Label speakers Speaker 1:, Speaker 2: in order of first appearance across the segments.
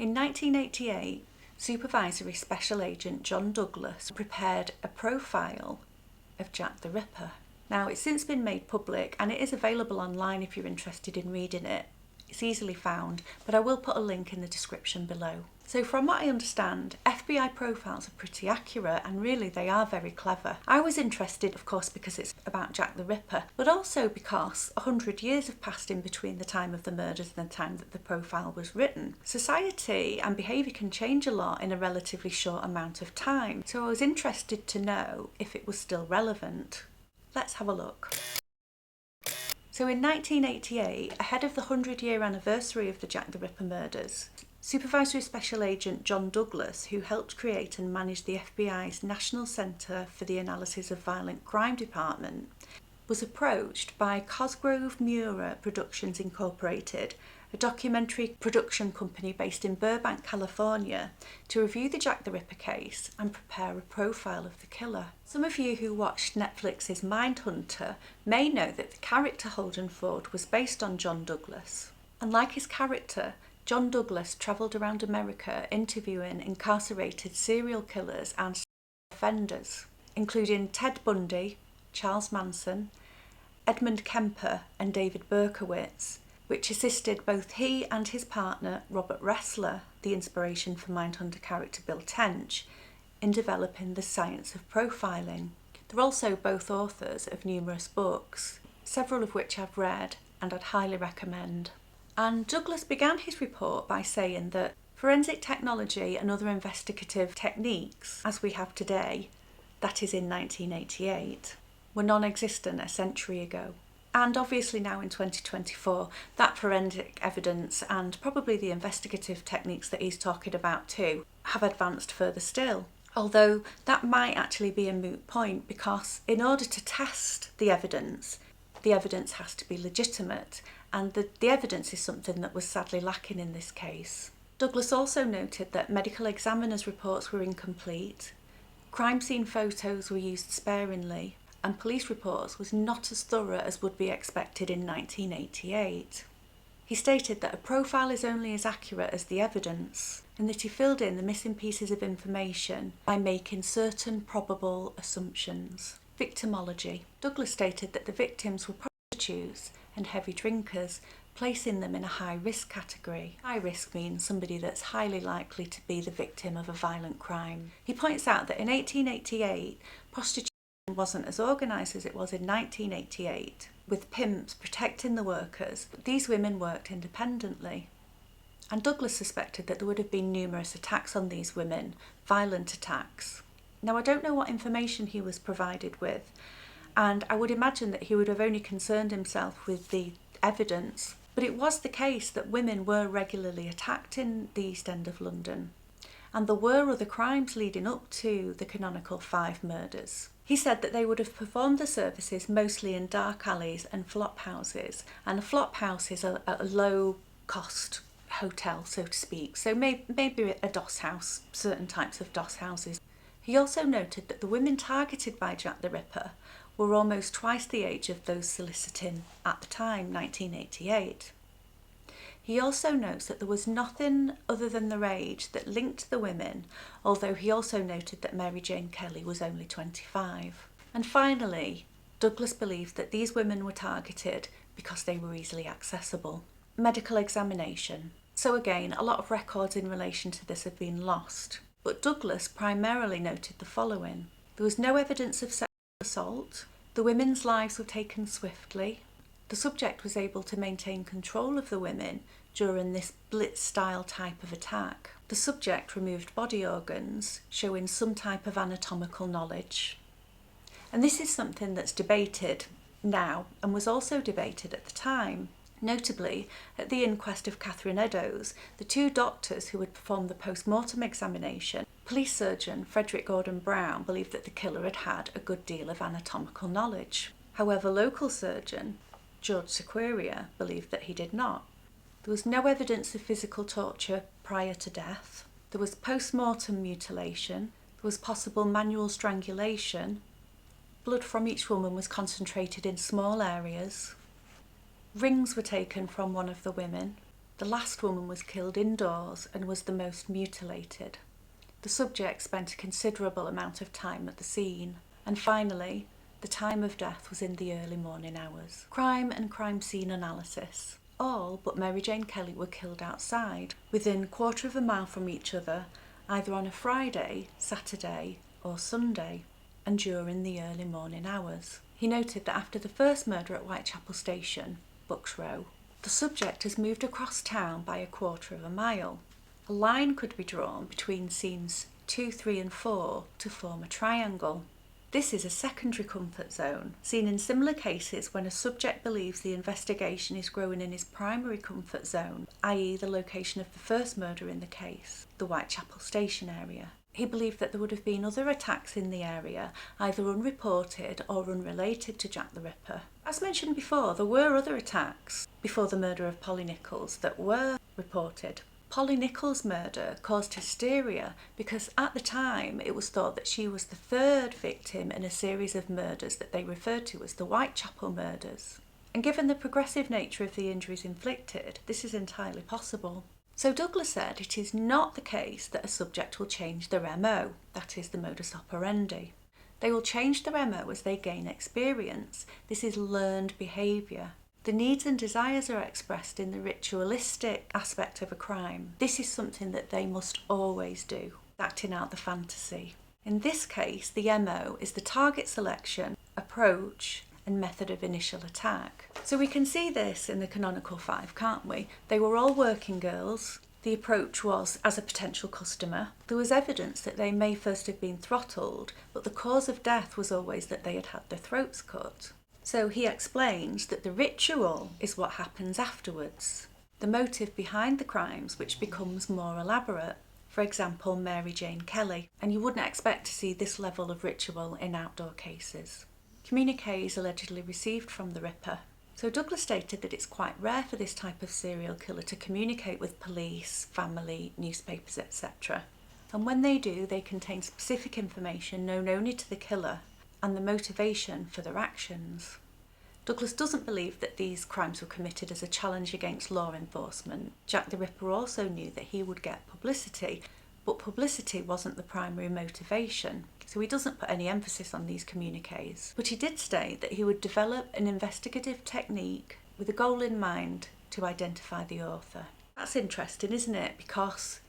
Speaker 1: In 1988, Supervisory Special Agent John Douglas prepared a profile of Jack the Ripper. Now, it's since been made public and it is available online if you're interested in reading it. It's easily found, but I will put a link in the description below. So from what I understand, FBI profiles are pretty accurate and really they are very clever. I was interested, of course, because it's about Jack the Ripper, but also because 100 years have passed in between the time of the murders and the time that the profile was written. Society and behaviour can change a lot in a relatively short amount of time, so I was interested to know if it was still relevant. Let's have a look. So in 1988, ahead of the 100-year anniversary of the Jack the Ripper murders, Supervisory Special Agent John Douglas, who helped create and manage the FBI's National Centre for the Analysis of Violent Crime Department, was approached by Cosgrove Mura Productions Incorporated, a documentary production company based in Burbank, California, to review the Jack the Ripper case and prepare a profile of the killer. Some of you who watched Netflix's Mindhunter may know that the character Holden Ford was based on John Douglas. And like his character, John Douglas travelled around America interviewing incarcerated serial killers and offenders, including Ted Bundy, Charles Manson, Edmund Kemper and David Berkowitz, which assisted both he and his partner Robert Ressler, the inspiration for Mindhunter character Bill Tench, in developing the science of profiling. They're also both authors of numerous books, several of which I've read and I'd highly recommend. And Douglas began his report by saying that forensic technology and other investigative techniques, as we have today, that is in 1988, were non-existent a century ago. And obviously now in 2024, that forensic evidence and probably the investigative techniques that he's talking about too have advanced further still. Although that might actually be a moot point because in order to test the evidence has to be legitimate, and the evidence is something that was sadly lacking in this case. Douglas also noted that medical examiners' reports were incomplete, crime scene photos were used sparingly, and police reports was not as thorough as would be expected in 1988. He stated that a profile is only as accurate as the evidence, and that he filled in the missing pieces of information by making certain probable assumptions. Victimology. Douglas stated that the victims were prostitutes and heavy drinkers, placing them in a high-risk category. High risk means somebody that's highly likely to be the victim of a violent crime. He points out that in 1888, prostitution wasn't as organised as it was in 1988, with pimps protecting the workers, but these women worked independently. And Douglas suspected that there would have been numerous attacks on these women, violent attacks. Now, I don't know what information he was provided with, and I would imagine that he would have only concerned himself with the evidence, but it was the case that women were regularly attacked in the East End of London, and there were other crimes leading up to the canonical 5 murders. He said that they would have performed the services mostly in dark alleys and flop houses, and a flop house is a low-cost hotel, so to speak, so maybe a doss house, certain types of doss houses. He also noted that the women targeted by Jack the Ripper were almost twice the age of those soliciting at the time, 1988. He also notes that there was nothing other than their age that linked the women, although he also noted that Mary Jane Kelly was only 25. And finally, Douglas believed that these women were targeted because they were easily accessible. Medical examination. So again, a lot of records in relation to this have been lost. But Douglas primarily noted the following. There was no evidence of sexual assault. The women's lives were taken swiftly. The subject was able to maintain control of the women during this blitz-style type of attack. The subject removed body organs, showing some type of anatomical knowledge. And this is something that's debated now and was also debated at the time. Notably, at the inquest of Catherine Eddowes, the 2 doctors who had performed the post-mortem examination, police surgeon Frederick Gordon Brown believed that the killer had had a good deal of anatomical knowledge. However, local surgeon George Sequeria believed that he did not. There was no evidence of physical torture prior to death. There was post-mortem mutilation. There was possible manual strangulation. Blood from each woman was concentrated in small areas. Rings were taken from one of the women. The last woman was killed indoors and was the most mutilated. The subject spent a considerable amount of time at the scene. And finally, the time of death was in the early morning hours. Crime and crime scene analysis. All but Mary Jane Kelly were killed outside, within 1/4 of a mile from each other, either on a Friday, Saturday or Sunday, and during the early morning hours. He noted that after the first murder at Whitechapel Station, Bucks Row, the subject has moved across town by 1/4 of a mile. A line could be drawn between scenes 2, 3 and 4 to form a triangle. This is a secondary comfort zone, seen in similar cases when a subject believes the investigation is growing in his primary comfort zone, i.e. the location of the first murder in the case, the Whitechapel Station area. He believed that there would have been other attacks in the area, either unreported or unrelated to Jack the Ripper. As mentioned before, there were other attacks before the murder of Polly Nichols that were reported. Polly Nichols' murder caused hysteria because at the time it was thought that she was the third victim in a series of murders that they referred to as the Whitechapel murders. And given the progressive nature of the injuries inflicted, this is entirely possible. So Douglas said it is not the case that a subject will change their MO, that is the modus operandi. They will change their MO as they gain experience. This is learned behaviour. The needs and desires are expressed in the ritualistic aspect of a crime. This is something that they must always do, acting out the fantasy. In this case, the MO is the target selection, approach, and method of initial attack. So we can see this in the canonical 5, can't we? They were all working girls. The approach was as a potential customer. There was evidence that they may first have been throttled, but the cause of death was always that they had had their throats cut. So he explains that the ritual is what happens afterwards, the motive behind the crimes which becomes more elaborate. For example, Mary Jane Kelly, and you wouldn't expect to see this level of ritual in outdoor cases. Communiques allegedly received from the Ripper. So Douglas stated that it's quite rare for this type of serial killer to communicate with police, family, newspapers, etc. And when they do, they contain specific information known only to the killer and the motivation for their actions. Douglas doesn't believe that these crimes were committed as a challenge against law enforcement. Jack the Ripper also knew that he would get publicity, but publicity wasn't the primary motivation. So he doesn't put any emphasis on these communiques. But he did state that he would develop an investigative technique with a goal in mind to identify the author. That's interesting, isn't it? Because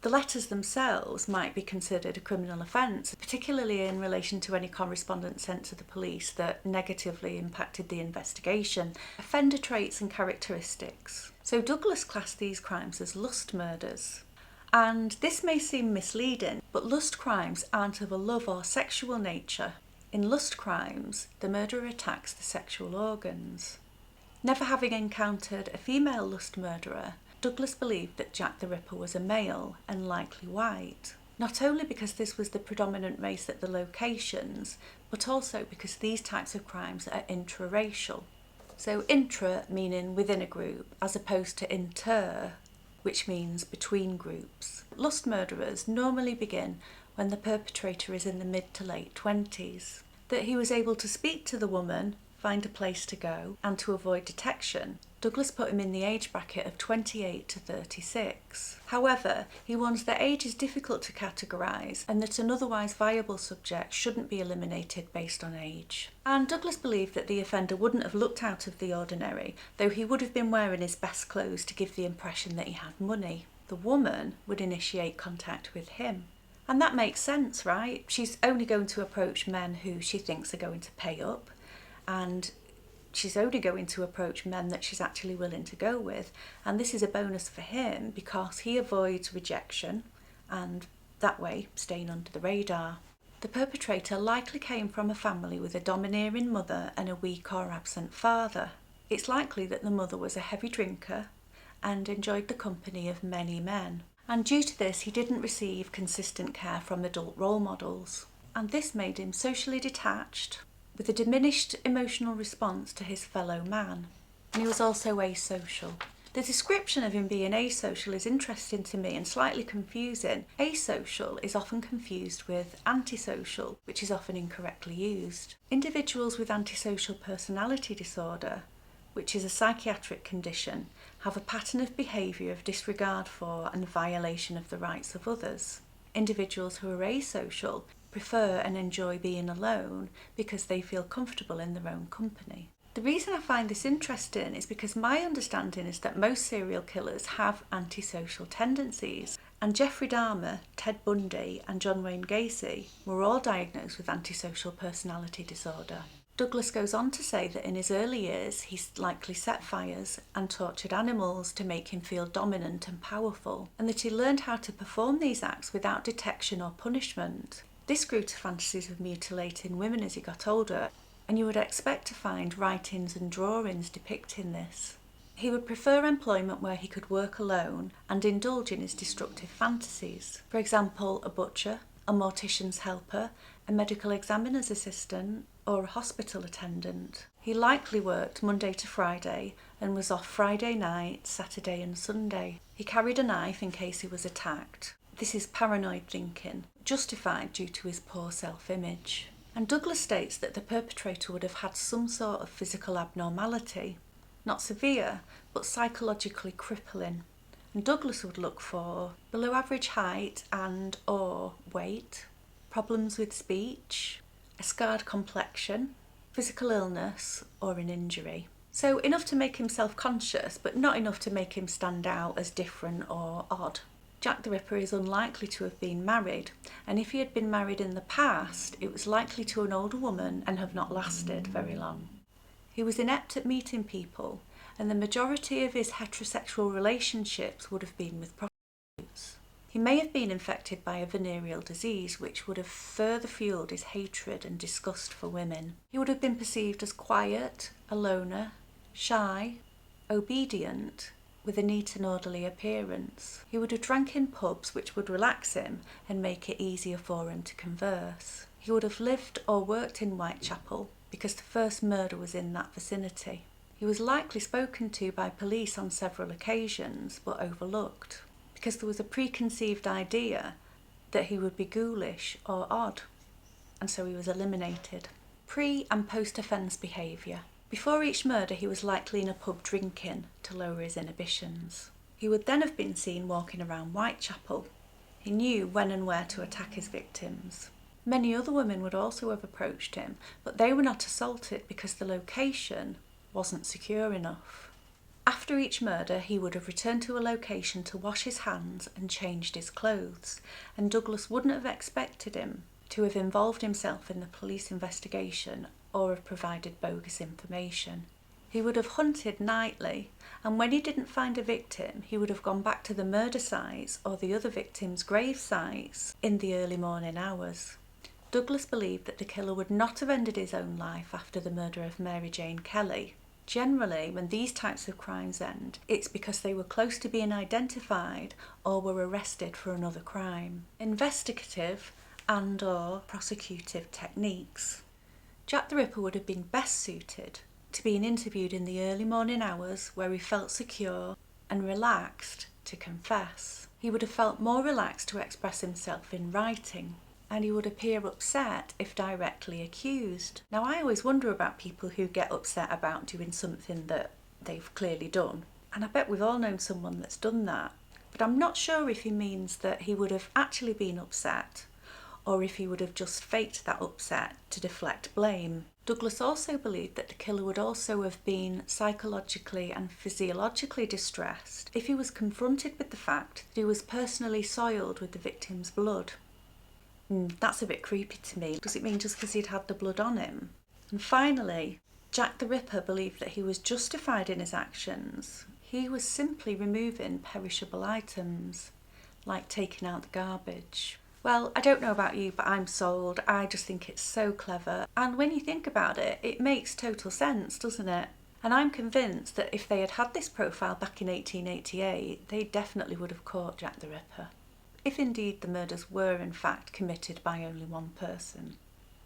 Speaker 1: the letters themselves might be considered a criminal offence, particularly in relation to any correspondence sent to the police that negatively impacted the investigation. Offender traits and characteristics. So Douglas classed these crimes as lust murders. And this may seem misleading, but lust crimes aren't of a love or sexual nature. In lust crimes, the murderer attacks the sexual organs. Never having encountered a female lust murderer, Douglas believed that Jack the Ripper was a male and likely white, not only because this was the predominant race at the locations, but also because these types of crimes are intraracial. So intra meaning within a group, as opposed to inter, which means between groups. Lust murderers normally begin when the perpetrator is in the mid to late 20s. That he was able to speak to the woman, find a place to go, and to avoid detection, Douglas put him in the age bracket of 28 to 36. However, he warns that age is difficult to categorise and that an otherwise viable subject shouldn't be eliminated based on age. And Douglas believed that the offender wouldn't have looked out of the ordinary, though he would have been wearing his best clothes to give the impression that he had money. The woman would initiate contact with him. And that makes sense, right? She's only going to approach men who she thinks are going to pay up, and she's only going to approach men that she's actually willing to go with. And this is a bonus for him because he avoids rejection and that way staying under the radar. The perpetrator likely came from a family with a domineering mother and a weak or absent father. It's likely that the mother was a heavy drinker and enjoyed the company of many men. And due to this, he didn't receive consistent care from adult role models. And this made him socially detached, with a diminished emotional response to his fellow man. And he was also asocial. The description of him being asocial is interesting to me and slightly confusing. Asocial is often confused with antisocial, which is often incorrectly used. Individuals with antisocial personality disorder which is a psychiatric condition, have a pattern of behaviour of disregard for and violation of the rights of others. Individuals who are asocial prefer and enjoy being alone because they feel comfortable in their own company. The reason I find this interesting is because my understanding is that most serial killers have antisocial tendencies, and Jeffrey Dahmer, Ted Bundy and John Wayne Gacy were all diagnosed with antisocial personality disorder. Douglas goes on to say that in his early years he likely set fires and tortured animals to make him feel dominant and powerful, and that he learned how to perform these acts without detection or punishment. This grew to fantasies of mutilating women as he got older, and you would expect to find writings and drawings depicting this. He would prefer employment where he could work alone and indulge in his destructive fantasies. For example, a butcher, a mortician's helper, a medical examiner's assistant, or a hospital attendant. He likely worked Monday to Friday and was off Friday night, Saturday and Sunday. He carried a knife in case he was attacked. This is paranoid thinking, justified due to his poor self-image. And Douglas states that the perpetrator would have had some sort of physical abnormality, not severe, but psychologically crippling. And Douglas would look for below average height and or weight, problems with speech, a scarred complexion, physical illness, or an injury. So enough to make him self-conscious, but not enough to make him stand out as different or odd. Jack the Ripper is unlikely to have been married, and if he had been married in the past, it was likely to an older woman and have not lasted very long. He was inept at meeting people, and the majority of his heterosexual relationships would have been with prostitutes. He may have been infected by a venereal disease which would have further fueled his hatred and disgust for women. He would have been perceived as quiet, a loner, shy, obedient, with a neat and orderly appearance. He would have drank in pubs which would relax him and make it easier for him to converse. He would have lived or worked in Whitechapel because the first murder was in that vicinity. He was likely spoken to by police on several occasions but overlooked because there was a preconceived idea that he would be ghoulish or odd, and so he was eliminated. Pre- and post-offence behaviour. Before each murder, he was likely in a pub drinking to lower his inhibitions. He would then have been seen walking around Whitechapel. He knew when and where to attack his victims. Many other women would also have approached him, but they were not assaulted because the location wasn't secure enough. After each murder, he would have returned to a location to wash his hands and changed his clothes, and Douglas wouldn't have expected him to have involved himself in the police investigation or have provided bogus information. He would have hunted nightly, and when he didn't find a victim, he would have gone back to the murder sites or the other victims' grave sites in the early morning hours. Douglas believed that the killer would not have ended his own life after the murder of Mary Jane Kelly. Generally, when these types of crimes end, it's because they were close to being identified or were arrested for another crime. Investigative and/or prosecutive techniques. Jack the Ripper would have been best suited to being interviewed in the early morning hours where he felt secure and relaxed to confess. He would have felt more relaxed to express himself in writing, and he would appear upset if directly accused. Now, I always wonder about people who get upset about doing something that they've clearly done, and I bet we've all known someone that's done that, but I'm not sure if he means that he would have actually been upset or if he would have just faked that upset to deflect blame. Douglas also believed that the killer would also have been psychologically and physiologically distressed if he was confronted with the fact that he was personally soiled with the victim's blood. That's a bit creepy to me. Does it mean just because he'd had the blood on him? And finally, Jack the Ripper believed that he was justified in his actions. He was simply removing perishable items, like taking out the garbage. Well, I don't know about you, but I'm sold. I just think it's so clever. And when you think about it, it makes total sense, doesn't it? And I'm convinced that if they had had this profile back in 1888, they definitely would have caught Jack the Ripper. If indeed the murders were in fact committed by only one person.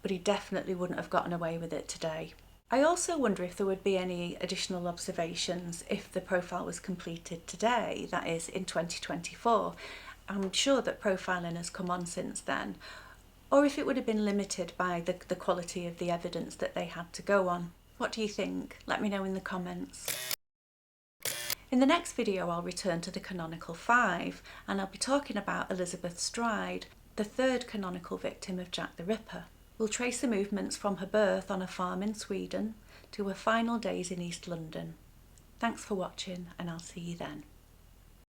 Speaker 1: But he definitely wouldn't have gotten away with it today. I also wonder if there would be any additional observations if the profile was completed today, that is in 2024. I'm sure that profiling has come on since then, or if it would have been limited by the quality of the evidence that they had to go on. What do you think? Let me know in the comments. In the next video I'll return to the canonical 5 and I'll be talking about Elizabeth Stride, the third canonical victim of Jack the Ripper. We'll trace the movements from her birth on a farm in Sweden to her final days in East London. Thanks for watching and I'll see you then.